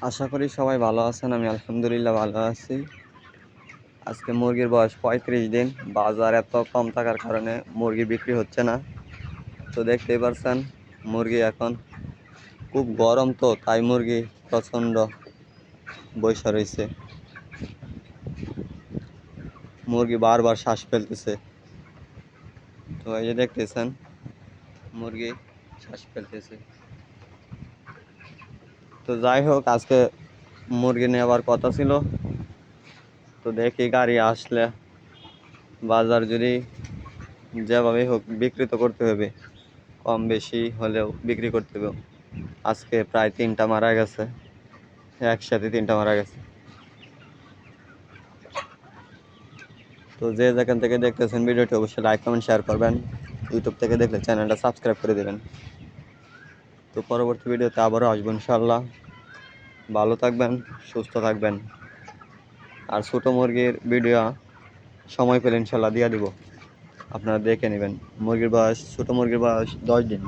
আশা করি সবাই ভালো আছেন। আমি আলহামদুলিল্লাহ ভালো আছি। আজকে মুরগির বয়স ৩৫ দিন। বাজার এত কম থাকার কারণে মুরগি বিক্রি হচ্ছে না। তো দেখতেই পারছেন মুরগি এখন খুব গরম, তো তাই মুরগি প্রচণ্ড বইসা রয়েছে। মুরগি বারবার শ্বাস ফেলতেছে। তো এই যে দেখতেছেন মুরগি শ্বাস ফেলতেছে। তো যাই হোক, আজকে মুরগি নেওয়ার কথা ছিল। তো দেখি গাড়ি আসলে বাজার যদি যেভাবে হোক বিক্রি তো করতে হবে, কম বেশি হলেও বিক্রি করতে হবে। আজকে প্রায় 3টা মারা গেছে, একসাথে 3টা মারা গেছে। তো যে যেখান থেকে দেখতেছেন ভিডিওটি অবশ্যই লাইক কমেন্ট শেয়ার করবেন। ইউটিউব থেকে দেখলে চ্যানেলটা সাবস্ক্রাইব করে দেবেন। তো পরবর্তী ভিডিওতে আবারও আসবো ইনশাল্লাহ। ভালো থাকবেন, সুস্থ থাকবেন। আর ছোটো মুরগির ভিডিও সময় পেলে ইনশাল্লাহ দিয়ে দিব, আপনারা দেখে নেবেন। ছোটো মুরগির বয়স 10 দিন।